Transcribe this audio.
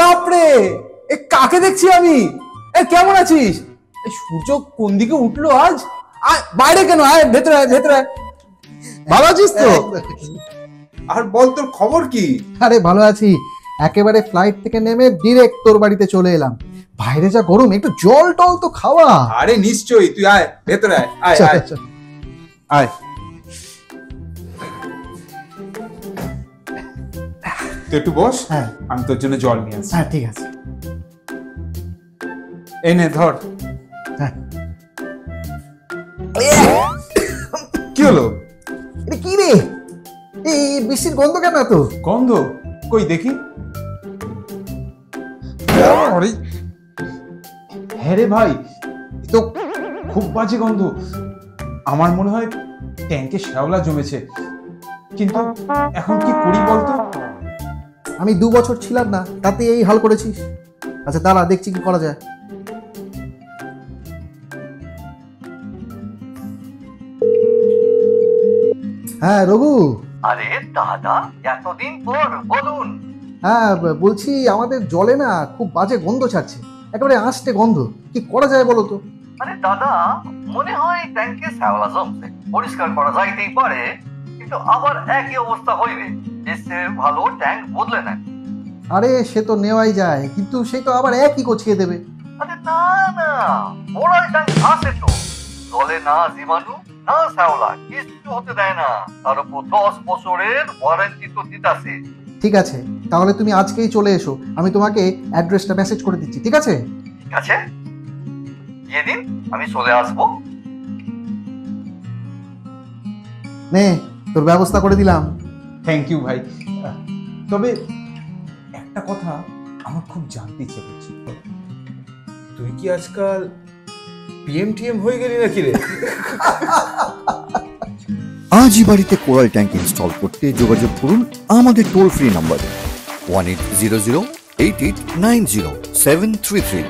বাপরে, এ কাকে দেখছি আমি? এ কেমন আছিস? এই সূর্য কোন দিকে উঠলো আজ? আয় বাইরে কেন, আয় ভেতরে আয়, ভেতরে আয়। ভালো আছিস তো? আর বল তোর খবর কি? আরে ভালো আছি, একেবারে ফ্লাইট থেকে নেমে ডিরেক্ট তোর বাড়িতে চলে এলাম। বাইরে যা গরম, একটু জল টল তো খাওয়া। আরে নিশ্চয়ই, তুই আয় ভেতরে আয়, আয় আয় আয়। তুই একটু বস, হ্যাঁ আমি তোর জন্য জল নিয়ে আসি। হ্যাঁ ঠিক আছে। এই নে ধর। হ্যাঁ কি হলো? এটা কি রে? এই বৃষ্টির গন্ধ কেন এত? গন্ধ কই দেখি। হ্যাঁ রে ভাই, এ তো খুব বাজে গন্ধ। আমার মনে হয় ট্যাঙ্কে শ্যাওলা জমেছে, কিন্তু এখন কি করি বলতো? আমি 2 বছর ছিলাম না, তাতে এই হাল করেছিস। আচ্ছা দাঁড়া, দেখছি কি করা যায়। হ্যাঁ রঘু। আরে দাদা, এতদিন পর, বলুন। হ্যাঁ বলছি, আমাদের জলে না খুব বাজে গন্ধ ছাড়ছে, একেবারে আঁশটে গন্ধ। কি করা যায় বলো তো? আরে দাদা, মনে হয় ট্যাঙ্কে শ্যাওলা জমছে, পরিষ্কার করা যাইতেই পারে, কিন্তু আবার একই অবস্থা হইবে। এসে ভালো ট্যাঙ্ক বদলে নেন। আরে সে তো নেওয়াই যায়, কিন্তু সে তো আবার একই কচিয়ে দেবে। আরে না না, মোড়াল ট্যাঙ্ক আছে তো, জলে না জীবাণু না শ্যাওলা কিছু হতে দেয় না। তার উপর 10 বছরের ওয়ারেন্টি তো দিতাছে। ঠিক আছে, তাহলে তুমি আজকেই চলে এসো, আমি তোমাকে অ্যাড্রেসটা মেসেজ করে দিচ্ছি, ঠিক আছে? ঠিক আছে, দিয়ে দিন, আমি চলে আসবো। নে, তোর ব্যবস্থা করে দিলাম। থ্যাংক ইউ ভাই। তবে একটা কথা আমার খুব জানতে ইচ্ছে করছে, তুই কি আজকাল পিএমটিএম হয়ে গেলি নাকি রে? আজই বাড়িতে কোরাল ট্যাঙ্ক ইনস্টল করতে যোগাযোগ করুন আমাদের টোল ফ্রি নম্বরে 1800 8890 733।